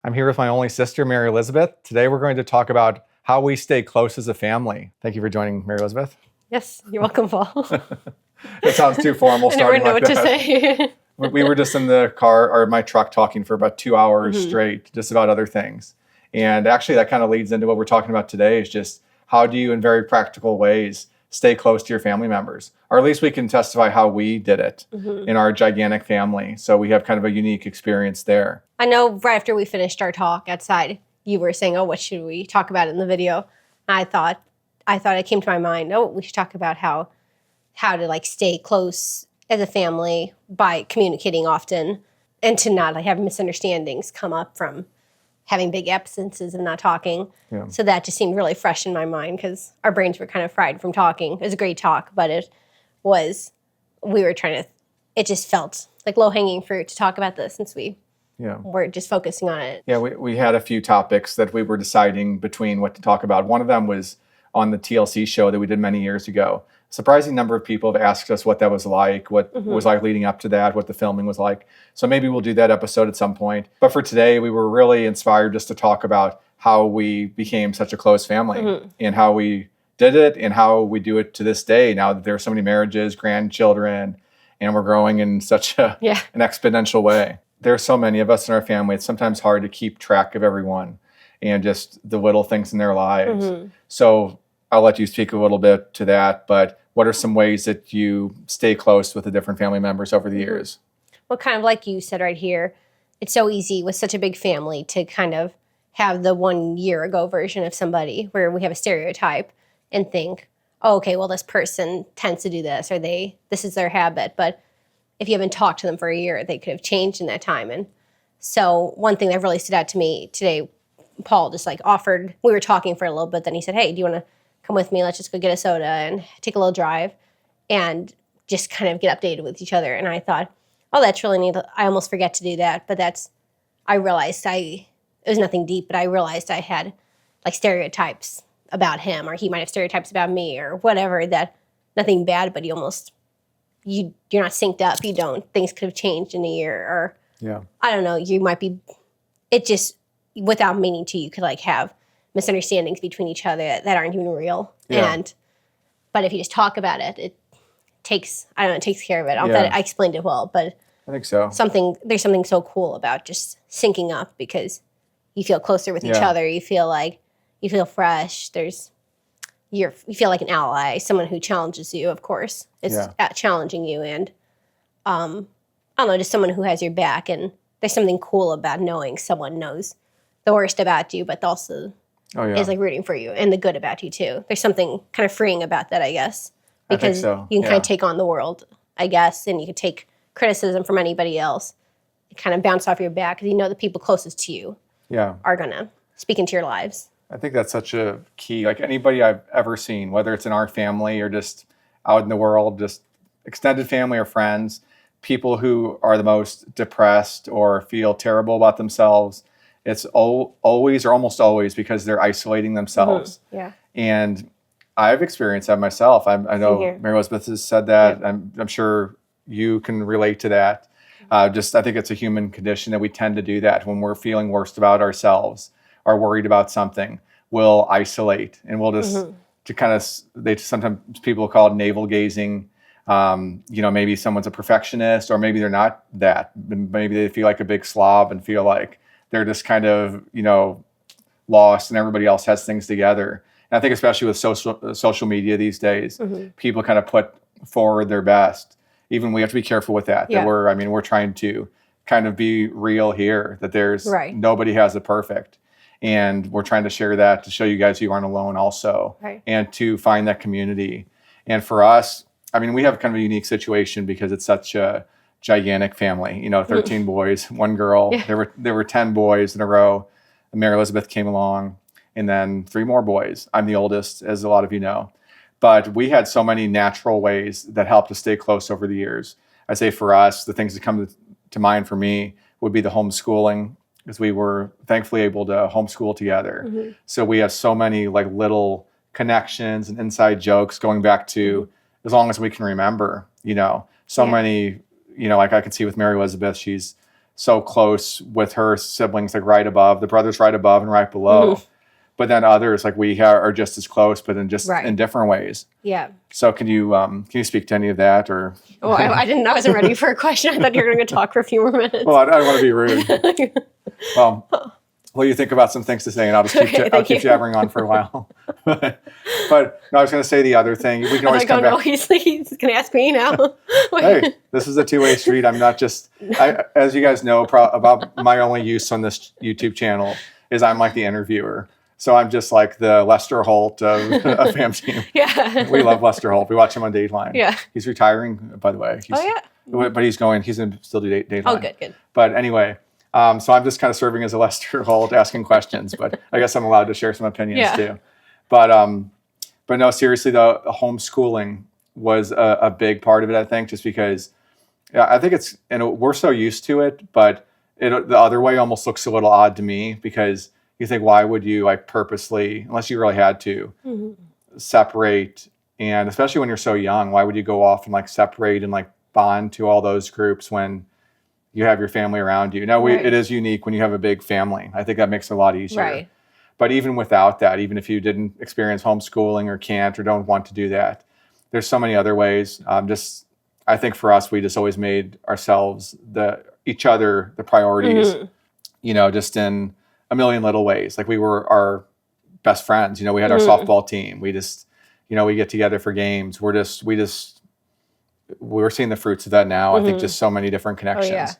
I'm here with my only sister, Mary Elizabeth. Today we're going to talk about how we stay close as a family. Thank you for joining, Mary Elizabeth. Yes, you're welcome, Paul. It sounds too formal I never starting know like what to that. say. We were just in the car or my truck talking for about 2 hours straight, just about other things. And actually that kind of leads into what we're talking about today is just how do you in very practical ways stay close to your family members? Or at least we can testify how we did it in our gigantic family. So we have kind of a unique experience there. I know right after we finished our talk outside, you were saying, "Oh, what should we talk about in the video?" And I thought it came to my mind, "Oh, we should talk about how to like stay close as a family by communicating often and to not like have misunderstandings come up from having big absences and not talking." Yeah. So that just seemed really fresh in my mind because our brains were kind of fried from talking. It was a great talk, but it just felt like low-hanging fruit to talk about this since we're just focusing on it. Yeah, we had a few topics that we were deciding between what to talk about. One of them was on the TLC show that we did many years ago. A surprising number of people have asked us what that was like, what was like leading up to that, what the filming was like. So maybe we'll do that episode at some point. But for today, we were really inspired just to talk about how we became such a close family and how we did it and how we do it to this day now that there are so many marriages, grandchildren, and we're growing in such an exponential way. There are so many of us in our family. It's sometimes hard to keep track of everyone and just the little things in their lives. So I'll let you speak a little bit to that, but what are some ways that you stay close with the different family members over the years? Well, kind of like you said right here, it's so easy with such a big family to kind of have the 1 year ago version of somebody where we have a stereotype and think, oh, okay, well, this person tends to do this or this is their habit. But if you haven't talked to them for a year, they could have changed in that time. And so one thing that really stood out to me today, Paul just like offered, we were talking for a little bit, then he said, hey, do you want to come with me? Let's just go get a soda and take a little drive and just kind of get updated with each other. And I thought, oh, that's really neat. I almost forget to do that. But I realized it was nothing deep, but I realized I had like stereotypes about him, or he might have stereotypes about me or whatever, that nothing bad, but you're not synced up. Things could have changed in a year, or I don't know, it just, without meaning to, you could like have misunderstandings between each other that aren't even real. But if you just talk about it, it takes care of it. I don't know if I explained it well, but I think so. There's something so cool about just syncing up because you feel closer with each other. You feel fresh. You feel like an ally, someone who challenges you, of course. It's challenging you, and I don't know, just someone who has your back. And there's something cool about knowing someone knows the worst about you, but also is like rooting for you and the good about you too. There's something kind of freeing about that, I guess, because you can kind of take on the world, I guess, and you can take criticism from anybody else. You kind of bounce off your back because you know the people closest to you are gonna speak into your lives. I think that's such a key. Like anybody I've ever seen, whether it's in our family or just out in the world, just extended family or friends, people who are the most depressed or feel terrible about themselves, it's always or almost always because they're isolating themselves. And I've experienced that myself. I know Mary Elizabeth has said that. I'm sure you can relate to that. I think it's a human condition that we tend to do that when we're feeling worst about ourselves, are worried about something, we'll isolate and we'll just sometimes people call it navel gazing. Maybe someone's a perfectionist, or maybe they're not that. Maybe they feel like a big slob and feel like they're just kind of, lost and everybody else has things together. And I think especially with social media these days, people kind of put forward their best. Even we have to be careful with that. That we're trying to kind of be real here, that there's nobody has it perfect. And we're trying to share that to show you guys you aren't alone also, and to find that community. And for us, we have kind of a unique situation because it's such a gigantic family, 13 boys, one girl. There were 10 boys in a row. Mary Elizabeth came along, and then 3 more boys. I'm the oldest, as a lot of you know. But we had so many natural ways that helped us stay close over the years. I say for us, the things that come to mind for me would be the homeschooling, because we were thankfully able to homeschool together. So we have so many like little connections and inside jokes going back to as long as we can remember, so many, like I can see with Mary Elizabeth, she's so close with her siblings, like right above, the brothers right above and right below. Mhm. But then others, like we are just as close, but in just Right. in different ways. Yeah. So can you speak to any of that, or? Oh, I didn't. I wasn't ready for a question. I thought you were going to talk for a few more minutes. Well, I don't want to be rude. Well, you think about some things to say, and I'll just Okay, I'll thank keep you. jabbering on for a while. but no, I was going to say the other thing. We can I always was like, come oh no, back. he's going to ask me now. Hey, this is a two-way street. I'm not just, as you guys know, about my only use on this YouTube channel is I'm like the interviewer. So I'm just like the Lester Holt of Fam Team. Yeah. We love Lester Holt. We watch him on Dateline. Yeah. He's retiring, by the way. Oh yeah. But he's going to still do Dateline. Oh, good. But anyway, so I'm just kind of serving as a Lester Holt, asking questions. But I guess I'm allowed to share some opinions too. But no, seriously, the homeschooling was a big part of it. I think just because I think it's, and we're so used to it, but the other way almost looks a little odd to me, because you think, why would you like purposely, unless you really had to, separate? And especially when you're so young, why would you go off and like separate and like bond to all those groups when you have your family around you? Now, Right. it is unique when you have a big family. I think that makes it a lot easier. Right. But even without that, even if you didn't experience homeschooling or can't or don't want to do that, there's so many other ways. I think for us, we just always made ourselves each other the priorities, just in a million little ways. Like we were our best friends. We had our softball team. We just, we get together for games. We're seeing the fruits of that now. I think just so many different connections. Oh, yeah.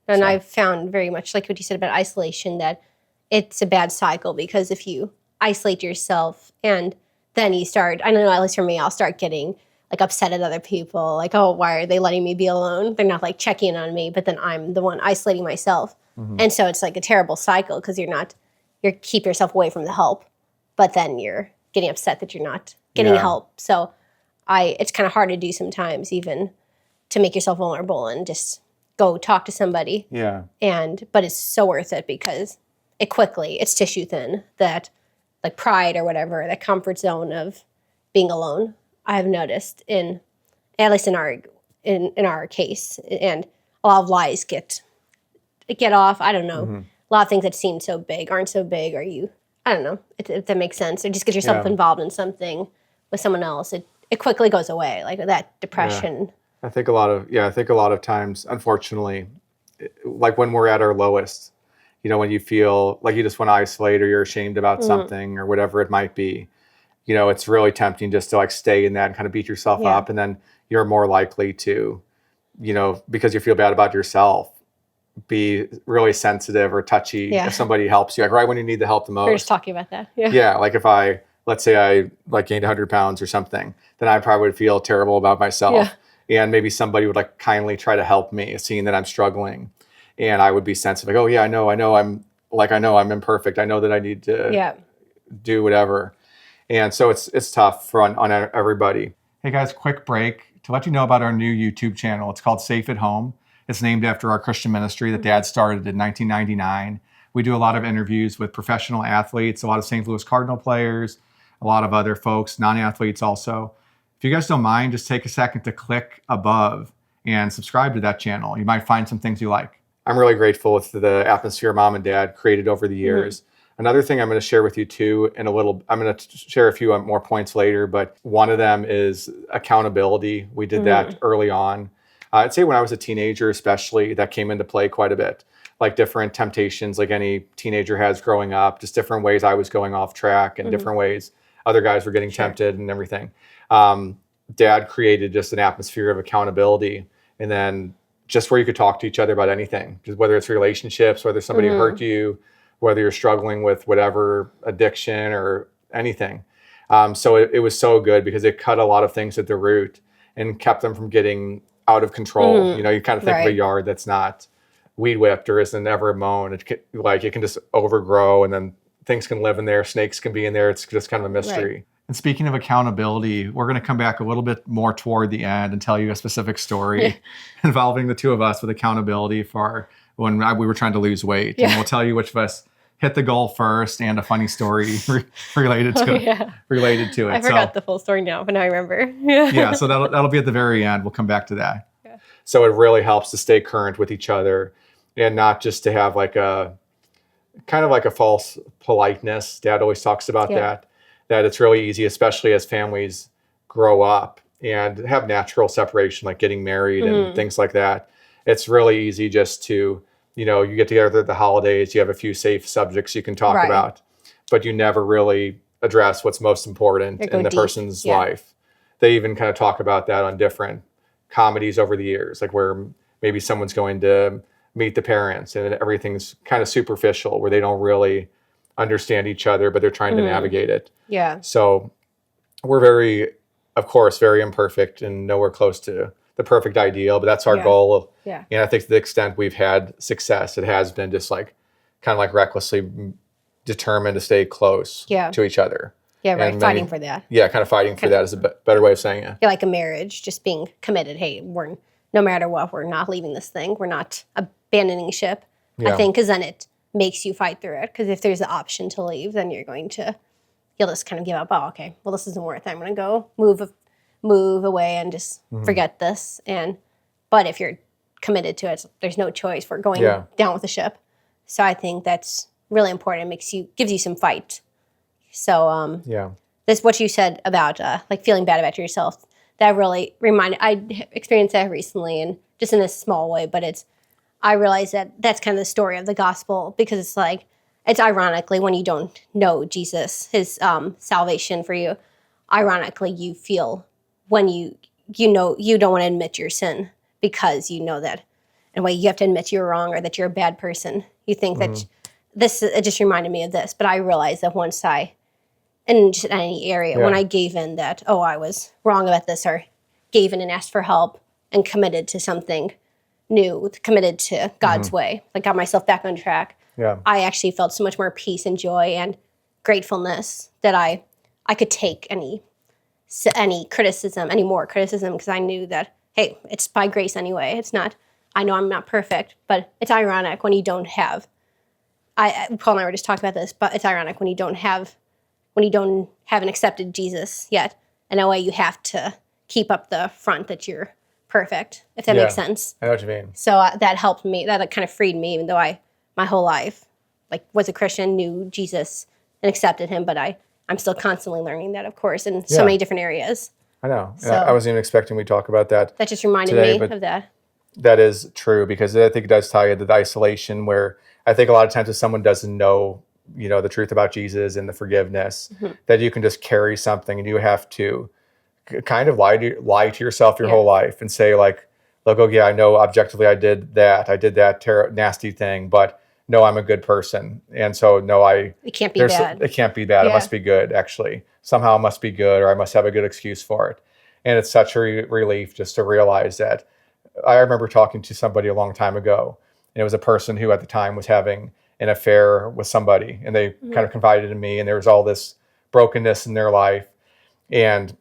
And So. I've found very much like what you said about isolation, that it's a bad cycle, because if you isolate yourself and then you start, I don't know, at least for me, I'll start getting like upset at other people. Like, oh, why are they letting me be alone? They're not like checking in on me, but then I'm the one isolating myself. And so it's like a terrible cycle, because you keep yourself away from the help, but then you're getting upset that you're not getting help. So it's kind of hard to do sometimes, even to make yourself vulnerable and just go talk to somebody. Yeah. But it's so worth it, because it's tissue thin, that like pride or whatever, that comfort zone of being alone. I've noticed at least in our case, and a lot of lies get off. I don't know. A lot of things that seem so big aren't so big. I don't know if that makes sense. Or just get yourself involved in something with someone else. It quickly goes away, like that depression. I think a lot of times, unfortunately, like when we're at our lowest, when you feel like you just want to isolate, or you're ashamed about something or whatever it might be, it's really tempting just to like stay in that and kind of beat yourself up. And then you're more likely to, because you feel bad about yourself, be really sensitive or touchy if somebody helps you, like right when you need the help the most. We're just talking about that. Yeah. Yeah. Like if let's say I like gained 100 pounds or something, then I probably would feel terrible about myself. And maybe somebody would like kindly try to help me, seeing that I'm struggling. And I would be sensitive, like, oh yeah, I know I'm imperfect. I know that I need to do whatever. And so it's tough on everybody. Hey guys, quick break to let you know about our new YouTube channel. It's called Safe at Home. It's named after our Christian ministry that Dad started in 1999. We do a lot of interviews with professional athletes, a lot of St. Louis Cardinal players, a lot of other folks, non-athletes also. If you guys don't mind, just take a second to click above and subscribe to that channel. You might find some things you like. I'm really grateful with the atmosphere Mom and Dad created over the years. Another thing I'm going to share with you too, I'm going to share a few more points later, but one of them is accountability. We did that early on. I'd say when I was a teenager, especially, that came into play quite a bit. Like different temptations, like any teenager has growing up, just different ways I was going off track and different ways other guys were getting tempted and everything. Dad created just an atmosphere of accountability, and then just where you could talk to each other about anything, just whether it's relationships, whether somebody hurt you, whether you're struggling with whatever addiction or anything. So it was so good because it cut a lot of things at the root and kept them from getting out of control. You kind of think of a yard that's not weed whipped or isn't ever mown. It can just overgrow, and then things can live in there. Snakes can be in there. It's just kind of a mystery. Right. And speaking of accountability, we're going to come back a little bit more toward the end and tell you a specific story involving the two of us with accountability for when we were trying to lose weight. And we'll tell you which of us hit the goal first and a funny story related to it. I forgot the full story now, but now I remember. So that'll be at the very end. We'll come back to that. So it really helps to stay current with each other. and not just to have like a kind of like a false politeness. Dad always talks about Yeah. that it's really easy, especially as families grow up and have natural separation, like getting married and things like that. It's really easy just to, you get together at the holidays, you have a few safe subjects you can talk Right. about, but you never really address what's most important Or go in the deep. person's Yeah. life. They even kind of talk about that on different comedies over the years, like where maybe someone's going to meet the parents and everything's kind of superficial, where they don't really understand each other, but they're trying to navigate it. Yeah. So we're very, of course, very imperfect and nowhere close to the perfect ideal, but that's our Yeah. goal. Yeah. And I think to the extent we've had success, it has been just like kind of like recklessly determined to stay close Yeah. to each other. Yeah. Right. And Fighting maybe- for that. Yeah, kind of fighting for that is a better way of saying it. Yeah, like a marriage, just being committed. Hey, we're no matter what, we're not leaving this thing. We're not abandoning ship. Yeah. I think because then it makes you fight through it. Because if there's the option to leave, then you'll just kind of give up. Oh, okay. Well, this isn't worth it. I'm gonna go move away and just forget this. But if you're committed to it, there's no choice. We're going Yeah. down with the ship. So I think that's really important. It gives you some fight. So Yeah. this what you said about like feeling bad about yourself, that really reminded, I experienced that recently, and just in a small way, but I realized that that's kind of the story of the gospel, because it's like, it's ironically when you don't know Jesus, his salvation for you, ironically you feel when you know you don't want to admit your sin, because you know that in a way you have to admit you're wrong or that you're a bad person. You think that it just reminded me of this, but I realized that once in just any area, when Yeah. I gave in that, oh, I was wrong about this, or gave in and asked for help and committed to something new, committed to God's way, like got myself back on track, Yeah. I actually felt so much more peace and joy and gratefulness that I could take any criticism, any more criticism, because I knew that, hey, it's by grace anyway. It's not, I know I'm not perfect, but it's ironic when you don't have, Paul and I were just talking about this, but it's ironic when you don't haven't accepted Jesus yet. In a way, you have to keep up the front that you're perfect, if that makes Yeah. sense. I know what you mean. So that helped me. That kind of freed me, even though my whole life, like, was a Christian, knew Jesus and accepted him, but I'm still constantly learning that, of course, in so Yeah. many different areas. I know. And So- I wasn't even expecting we talk about that. That just reminded Today, me but- of that. That is true, because I think it does tie into the isolation, where I think a lot of times if someone doesn't know, the truth about Jesus and the forgiveness, that you can just carry something and you have to kind of lie to yourself your Yeah. whole life and say like, look, oh yeah, I know objectively I did that nasty thing, but no, I'm a good person. And so no, It can't be bad. it can't be bad. It Yeah. must be good, actually. Somehow it must be good, or I must have a good excuse for it. And it's such a relief just to realize that. I remember talking to somebody a long time ago, and it was a person who at the time was having an affair with somebody, and they kind of confided in me, and there was all this brokenness in their life. And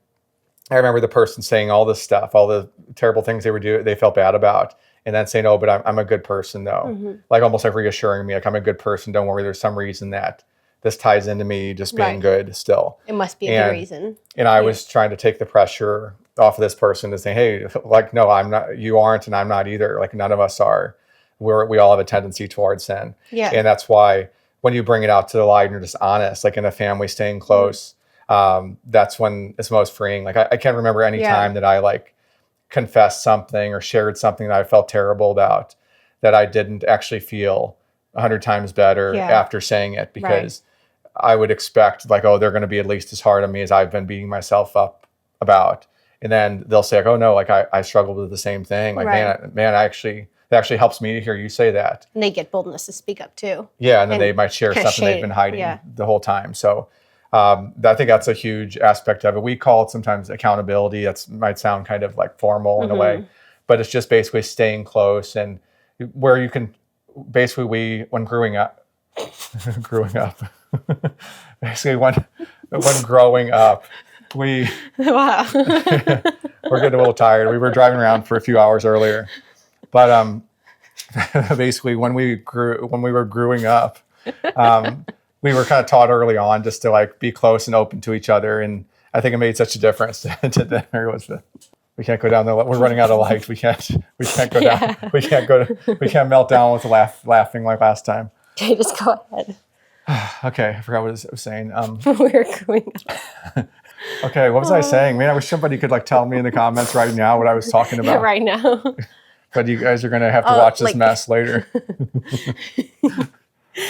I remember the person saying all this stuff, all the terrible things they were doing, they felt bad about, and then saying, "Oh, but I'm a good person, though." Like almost like reassuring me, like, I'm a good person. Don't worry. There's some reason that this ties into me just being Right. good still. It must be a And- good reason. And I was trying to take the pressure off of this person to say, hey, like, no, I'm not, you aren't, and I'm not either. Like, none of us are. We all have a tendency towards sin. Yeah. And that's why when you bring it out to the light and you're just honest, like in a family, staying close, that's when it's most freeing. Like, I can't remember any Yeah. time that I like confessed something or shared something that I felt terrible about that I didn't actually feel 100 times better Yeah. after saying it, because I would expect like, oh, they're going to be at least as hard on me as I've been beating myself up about. And then they'll say like, oh no, like I struggled with the same thing. Like, Right. man, that actually helps me to hear you say that. And they get boldness to speak up too. Yeah. And then And they might share kinda something they've shade- been hiding yeah. the whole time. So I think that's a huge aspect of it. We call it sometimes accountability. That might sound kind of like formal in a way, but it's just basically staying close, and where you can basically, when growing up, basically when growing up, we Wow. we're getting a little tired. We were driving around for a few hours earlier, but basically when we were growing up, we were kind of taught early on just to like be close and open to each other, and I think it made such a difference. There was We can't go down the. We're running out of light. We can't go Yeah. down. We can't melt down with laughing like last time. Okay, just go ahead. Okay, I forgot what I was saying. We're going up. Okay, what was I saying? Man, I wish somebody could like tell me in the comments right now what I was talking about. right now. But you guys are gonna have to Oh, watch this like- mess later.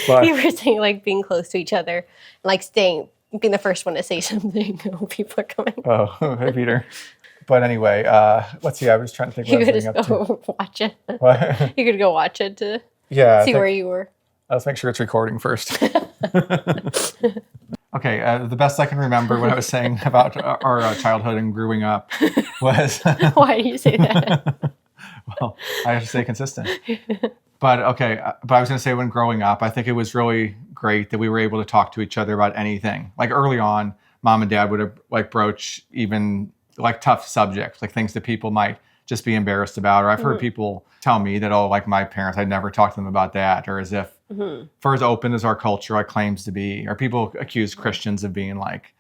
But You were saying like being close to each other, like being the first one to say something. People are coming. oh, hey Peter. But anyway, let's see. I was trying to think You what I could was just leading up to. go watch it. What? You could go watch it to Yeah. I see think- where you were. Let's make sure it's recording first. Okay, the best I can remember what I was saying about our childhood and growing up was, Why do you say that? well, I have to stay consistent. But okay, but I was going to say when growing up, I think it was really great that we were able to talk to each other about anything. Like early on, mom and dad would like broach even like tough subjects, like things that people might just be embarrassed about. Or I've heard people tell me that, oh, like my parents, I'd never talk to them about that. Or as if for as open as our culture like claims to be, or people accuse Christians of being like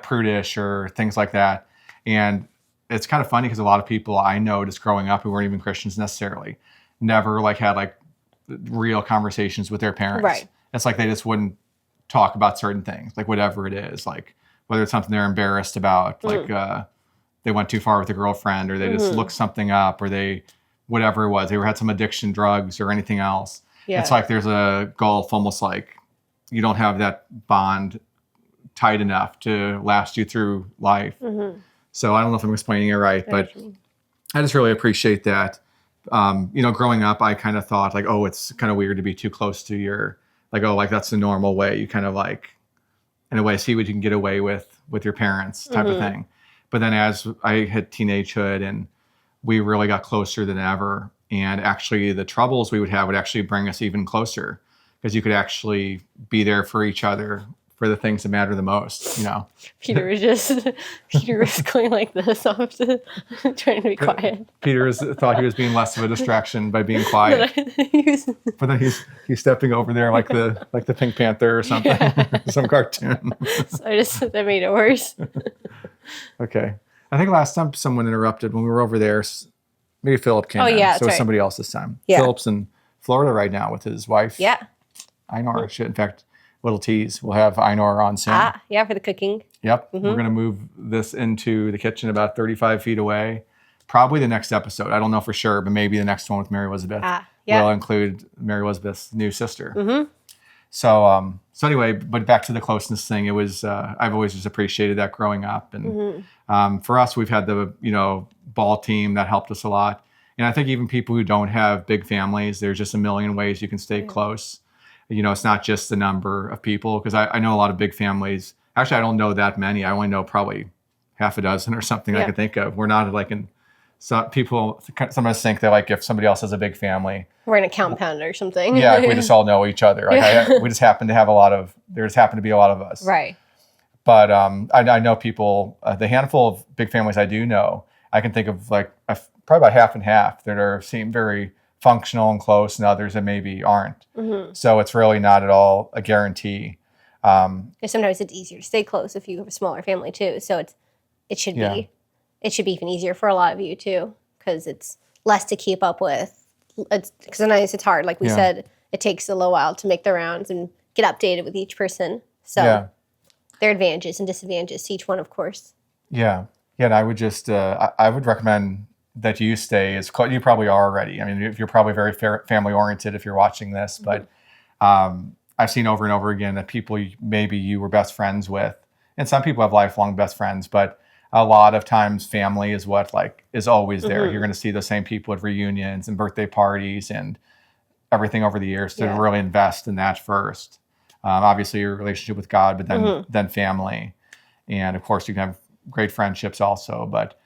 prudish or things like that. And it's kind of funny because a lot of people I know just growing up who weren't even Christians necessarily never like had like real conversations with their parents. Right. It's like they just wouldn't talk about certain things, like whatever it is, like whether it's something they're embarrassed about, like they went too far with a girlfriend, or they just looked something up, or they whatever it was, they had some addiction, drugs, or anything else. Yeah. It's like there's a gulf, almost like you don't have that bond tight enough to last you through life. So I don't know if I'm explaining it right, but I just really appreciate that. Growing up, I kind of thought like, oh, it's kind of weird to be too close to your, like, oh, like that's the normal way. You kind of like, in a way, see what you can get away with your parents type of thing. But then as I hit teenagehood and we really got closer than ever, and actually the troubles we would have would actually bring us even closer because you could actually be there for each other for the things that matter the most, Peter was going like this off to trying to be quiet. Peter thought he was being less of a distraction by being quiet, but then he's stepping over there like the Pink Panther or something, some cartoon. So that made it worse. Okay, I think last time someone interrupted when we were over there. Maybe Philip came. Oh, in, yeah, so that's it's right. somebody else this time. Yeah. Philip's in Florida right now with his wife. Yeah. Einor. In fact, little tease. We'll have Einor on soon. Yeah, for the cooking. Yep. We're going to move this into the kitchen about 35 feet away. Probably the next episode. I don't know for sure, but maybe the next one with Mary Elizabeth Yeah. will include Mary Elizabeth's new sister. So anyway, but back to the closeness thing. It was I've always just appreciated that growing up, and for us, we've had the ball team that helped us a lot. And I think even people who don't have big families, there's just a million ways you can stay close. It's not just the number of people, because I know a lot of big families. Actually, I don't know that many. I only know probably half a dozen or something I can think of. We're not like in. Some people sometimes think that like if somebody else has a big family, We're in a compound or something. yeah, we just all know each other. Like we just happen to have there just happen to be a lot of us. Right. But I know people, the handful of big families I do know, I can think of like probably about half and half that seem very functional and close, and others that maybe aren't. So it's really not at all a guarantee. Because sometimes it's easier to stay close if you have a smaller family too. So it should be even easier for a lot of you too, because it's less to keep up with. Because sometimes it's hard. Like we said, it takes a little while to make the rounds and get updated with each person. So there are advantages and disadvantages to each one, of course. Yeah. And I would just, I would recommend that you stay as close. You probably are already. I mean, if you're probably very family oriented if you're watching this, but I've seen over and over again that people maybe you were best friends with, and some people have lifelong best friends, but a lot of times family is what is always there. You're going to see the same people at reunions and birthday parties and everything over the years to really invest in that first. Obviously your relationship with God, but then family. And of course you can have great friendships also. But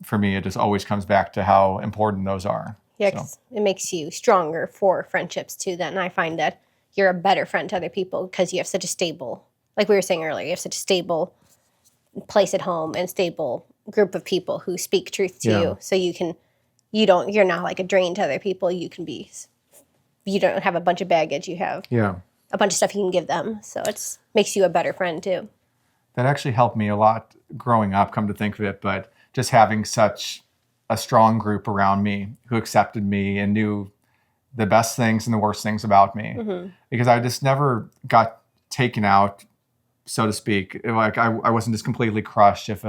for me, it just always comes back to how important those are. Yeah, 'cause it makes you stronger for friendships too. Then I find that you're a better friend to other people because you have such a stable, like we were saying earlier, you have such a stable place at home and stable group of people who speak truth to you. So you're not like a drain to other people. You don't have a bunch of baggage. You have a bunch of stuff you can give them. So it makes you a better friend too. That actually helped me a lot growing up, come to think of it. But just having such a strong group around me who accepted me and knew the best things and the worst things about me, because I just never got taken out, so to speak. Like I wasn't just completely crushed if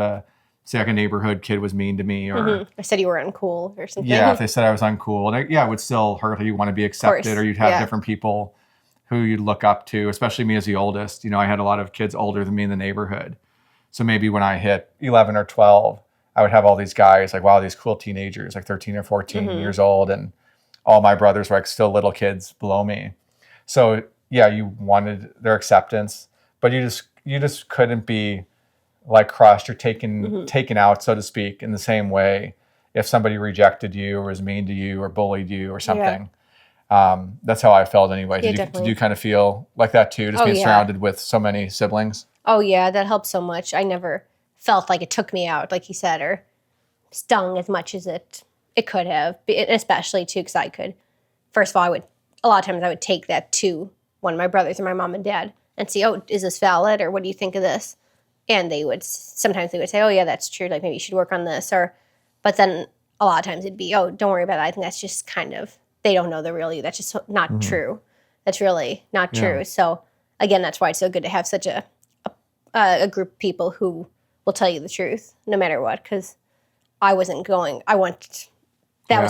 say like a neighborhood kid was mean to me, or I said you were uncool or something. yeah, if they said I was uncool, and it would still hurt. You want to be accepted, or you'd have different people who you'd look up to, especially me as the oldest. I had a lot of kids older than me in the neighborhood. So maybe when I hit 11 or 12, I would have all these guys like, wow, these cool teenagers, like 13 or 14 years old. And all my brothers were like still little kids below me. So yeah, you wanted their acceptance, but you just couldn't be like crushed or taken out, so to speak, in the same way if somebody rejected you or was mean to you or bullied you or something. That's how I felt anyway. Did you kind of feel like that too, just being surrounded with so many siblings? Oh yeah, that helped so much. I never felt like it took me out, like you said, or stung as much as it could have, especially too, because I could. First of all, a lot of times I would take that to one of my brothers or my mom and dad and see, oh, is this valid, or what do you think of this? And sometimes they would say, oh yeah, that's true, like maybe you should work on this, but then a lot of times it'd be, oh, don't worry about it. I think that's just kind of, they don't know the real you. That's just not true. That's really not true. So again, that's why it's so good to have such a group of people who will tell you the truth no matter what, because that was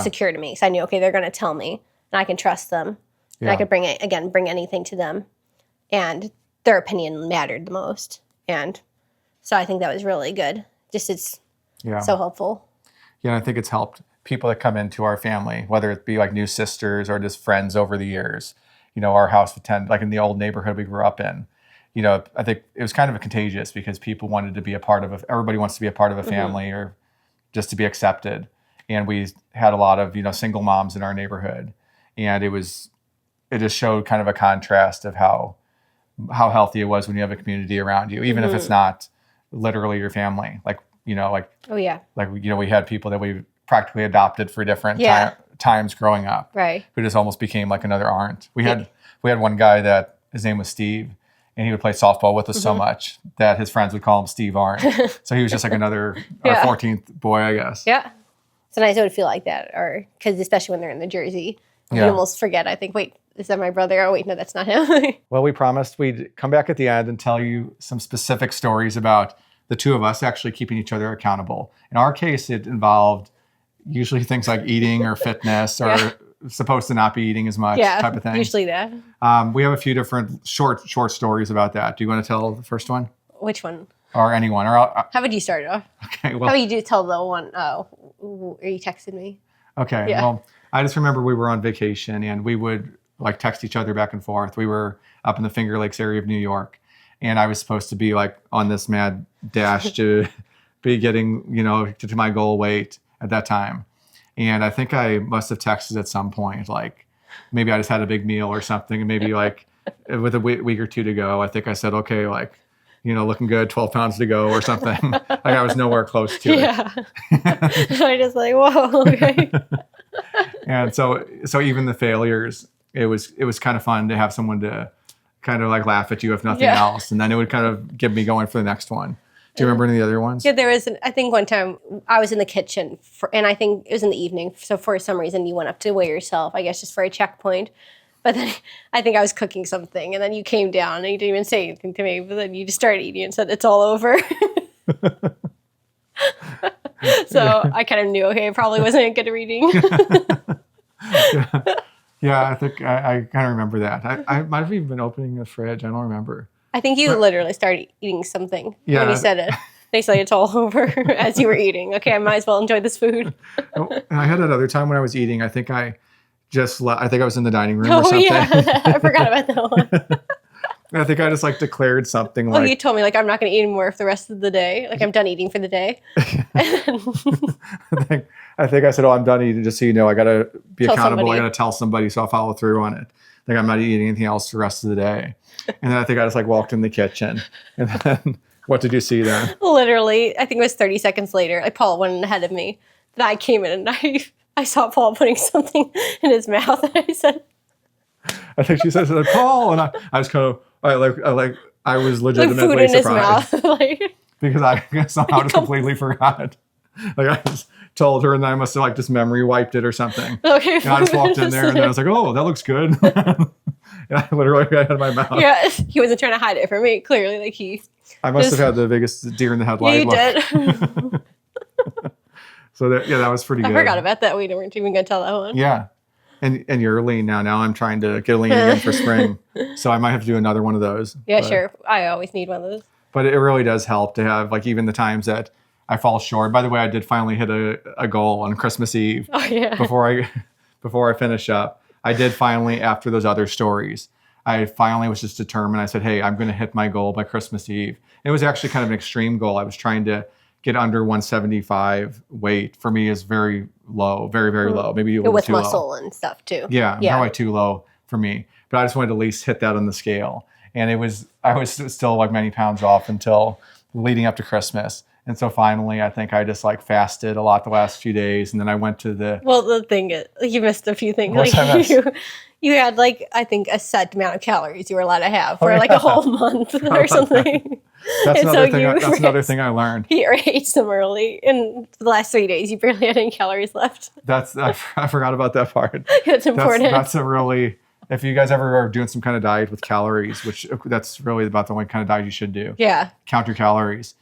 secure to me, because I knew, okay, they're going to tell me and I can trust them, and I could bring anything to them, and their opinion mattered the most. And so I think that was really good. Just it's so helpful. Yeah, I think it's helped people that come into our family, whether it be like new sisters or just friends over the years. Our house would tend, like in the old neighborhood we grew up in, I think it was kind of contagious because people wanted to be everybody wants to be a part of a family or just to be accepted. And we had a lot of, single moms in our neighborhood. And it just showed kind of a contrast of how healthy it was when you have a community around you, even if it's not literally your family. Oh yeah. We had people that we practically adopted for different times growing up. Right. Who just almost became like another aunt. We had one guy that his name was Steve, and he would play softball with us so much that his friends would call him Steve Arndt. So he was just like another our 14th boy, I guess. Yeah. Sometimes it would feel like that, or because especially when they're in the jersey, you almost forget. I think, wait, is that my brother? Oh wait, no, that's not him. Well, we promised we'd come back at the end and tell you some specific stories about the two of us actually keeping each other accountable. In our case, it involved usually things like eating or fitness or supposed to not be eating as much type of thing. Usually that. We have a few different short stories about that. Do you want to tell the first one? Which one? Or anyone? Or how would you start it off? Okay. Well, how would you tell the one? Oh, you texted me. Okay. Yeah. Well, I just remember we were on vacation and we would like text each other back and forth. We were up in the Finger Lakes area of New York, and I was supposed to be like on this mad dash to be getting, to my goal weight at that time. And I think I must have texted at some point, like maybe I just had a big meal or something. And maybe like with a week or two to go, I think I said, okay, like, looking good, 12 pounds to go or something. Like I was nowhere close to it. I just like, whoa, okay. And so even the failures, it was kind of fun to have someone to kind of like laugh at you if nothing else. And then it would kind of get me going for the next one. Do you remember any of the other ones? Yeah, there was, I think one time I was in the kitchen, and I think it was in the evening. So for some reason you went up to weigh yourself, I guess just for a checkpoint. But then I think I was cooking something, and then you came down and you didn't even say anything to me, but then you just started eating and said, it's all over. So I kind of knew, okay, it probably wasn't a good reading. Yeah, I think I kind of remember that. I might have even been opening the fridge. I don't remember. I think you literally started eating something when you said it. They said it's all over as you were eating. Okay, I might as well enjoy this food. And I had that other time when I was eating. I think I was in the dining room or something. Yeah, I forgot about that one. I think I just like declared something like... Oh, you told me like I'm not going to eat anymore for the rest of the day. Like I'm done eating for the day. I think I said, I'm done eating, just so you know. I got to be accountable. I got to tell somebody, so I'll follow through on it. Like I'm not eating anything else the rest of the day. And then I think I just like walked in the kitchen. And then what did you see then? Literally, I think it was 30 seconds later. Like Paul went ahead of me. Then I came in and I saw Paul putting something in his mouth. And I said... I think she said, Paul. And I was kind of... I was legitimately like food in surprised. his mouth. Because I somehow just completely forgot. Like I just told her, and then I must have like just memory wiped it or something. Okay. And I just walked in there, and then I was like, "Oh, that looks good." And I literally got it in my mouth. Yeah, he wasn't trying to hide it from me. Clearly, like he. I must have had the biggest deer in the headlight. You look. did. So that was pretty I good. forgot about that. We weren't even gonna tell that one. Yeah. And you're lean now. Now I'm trying to get lean again for spring. So I might have to do another one of those. Yeah, But- sure. I always need one of those. But it really does help to have like even the times that I fall short. By the way, I did finally hit a goal on Christmas Eve Oh yeah. before I finish up. I did finally, after those other stories, I finally was just determined. I said, hey, I'm going to hit my goal by Christmas Eve. It was actually kind of an extreme goal. I was trying to get under 175 weight. For me is very low, very, very low. Maybe a little With too low. muscle and stuff too. Yeah, Yeah. probably too low for me. But I just wanted to at least hit that on the scale. And I was still like many pounds off until leading up to Christmas. And so finally, I think I just like fasted a lot the last few days. And then I went to the, Well, the thing is, you missed a few things. What's I miss? You had like I think a set amount of calories you were allowed to have for like yeah. a whole month or something. that's And another so thing. you- That's another thing I learned. You ate some early. In the last 3 days, you barely had any calories left. I forgot about that part. That's important. That's a really, if you guys ever are doing some kind of diet with calories, which that's really about the only kind of diet you should do. Yeah. Count your calories.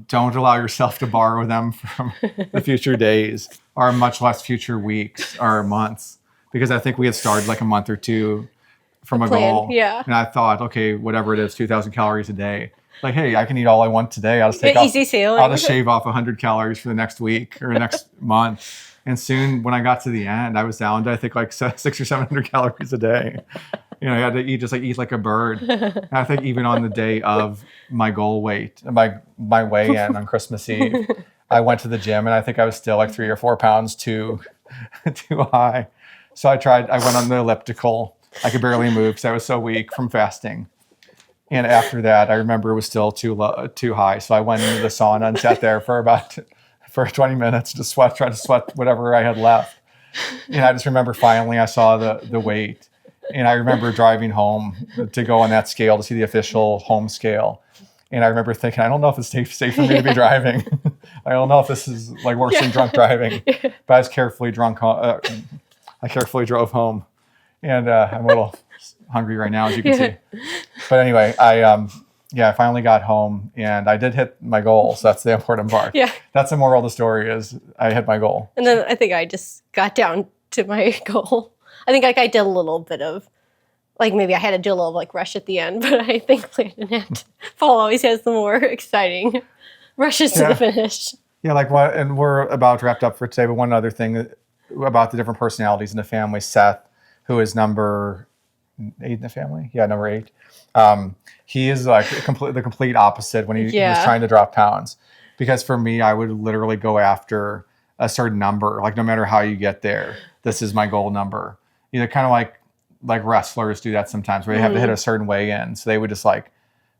Don't allow yourself to borrow them from the future days or much less future weeks or months. Because I think we had started like a month or two from a plan, goal. yeah. And I thought, okay, whatever it is, 2,000 calories a day. Like, hey, I can eat all I want today. I'll just take off, Easy sailing. I'll just shave off 100 calories for the next week or the next month. And soon when I got to the end, I was down to, I think like 600 or 700 calories a day. You know, I had to eat like a bird. And I think even on the day of my goal weight, my weigh-in on Christmas Eve, I went to the gym and I think I was still like 3 or 4 pounds too high. So I went on the elliptical. I could barely move because I was so weak from fasting. And after that, I remember it was still too high. So I went into the sauna and sat there for 20 minutes to try to sweat whatever I had left. And I just remember finally I saw the weight. And I remember driving home to go on that scale to see the official home scale. And I remember thinking, I don't know if it's safe for me to be driving. I don't know if this is like worse than drunk driving. But I was carefully I carefully drove home. And I'm a little hungry right now, as you can see. But anyway, I finally got home and I did hit my goal. So that's the important part. Yeah. That's the moral of the story is I hit my goal. And then I think I just got down to my goal. I think like I did a little bit of, like maybe I had to do a little like rush at the end, but I think Landon had. Paul always has the more exciting rushes to the finish. Yeah, like what, and we're about wrapped up for today. But one other thing about the different personalities in the family, Seth, who is number 8 in the family, number 8. He is like the complete opposite when he was trying to drop pounds. Because for me, I would literally go after a certain number, like no matter how you get there, this is my goal number. You know, kind of like wrestlers do that sometimes, where they have to hit a certain weigh-in. So they would just like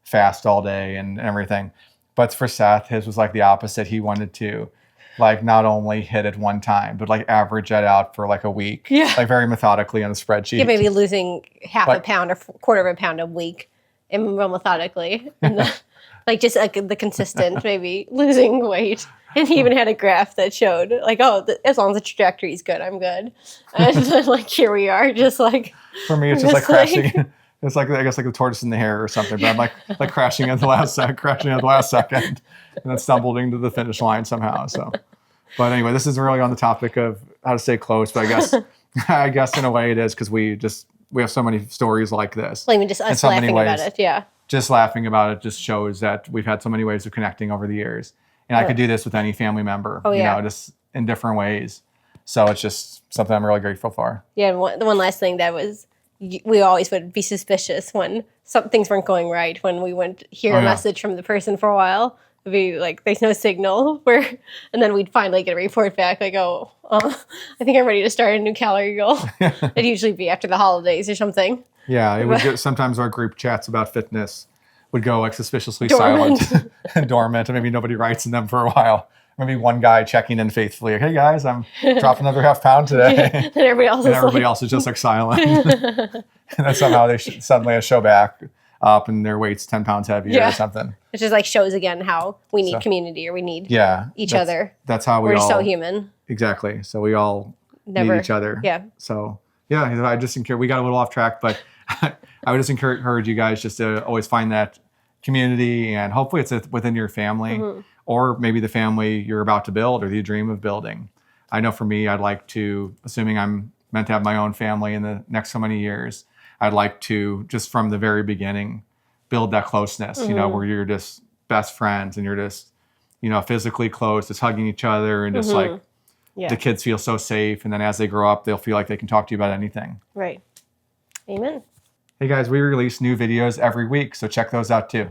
fast all day and everything. But for Seth, his was like the opposite. He wanted to like not only hit it one time, but like average that out for like a week. Yeah. Like very methodically on a spreadsheet. Yeah, maybe losing half a Like- pound or quarter of a pound a week, and real methodically, and like just like the consistent maybe losing weight. And he even had a graph that showed like, as long as the trajectory is good, I'm good. And then like here we are, just like For me, it's just like It's like- crashing. It's like, I guess, like the tortoise in the hare or something. But I'm like crashing at the last second, and then stumbled into the finish line somehow. So, but anyway, this is really on the topic of how to stay close. But I guess in a way it is because we have so many stories like this. like just In us so many laughing about ways. it. Yeah. Just laughing about it just shows that we've had so many ways of connecting over the years. And I could do this with any family member, Oh, yeah. just in different ways. So it's just something I'm really grateful for. Yeah, and the one last thing that was, we always would be suspicious when some things weren't going right, when we wouldn't hear Oh, a yeah. message from the person for a while. It'd be like, there's no signal, and then we'd finally get a report back, like, I think I'm ready to start a new calorie goal. It'd usually be after the holidays or something. Yeah, it would get, sometimes our group chats about fitness would go like suspiciously Dormant. silent and dormant, and maybe nobody writes in them for a while. Maybe one guy checking in faithfully, like, hey guys, I'm dropping another half pound today. And everybody else And is everybody like, else is just like silent. And then somehow they suddenly show back up and their weight's 10 pounds heavier Yeah. or something. It just like shows again how we need So- community, or we need Yeah. each that's- other. That's how we We're all. so human. Exactly. So we all Never. need each other. Yeah. So yeah, I just encourage, we got a little off track, but I would just encourage you guys just to always find that community, and hopefully it's within your family or maybe the family you're about to build or you dream of building. I know for me, I'd like to, assuming I'm meant to have my own family in the next so many years, I'd like to just from the very beginning build that closeness, you know, where you're just best friends and you're just, you know, physically close, just hugging each other and just like Yeah. the kids feel so safe. And then as they grow up, they'll feel like they can talk to you about anything. Right. Amen. Hey guys, we release new videos every week, so check those out too.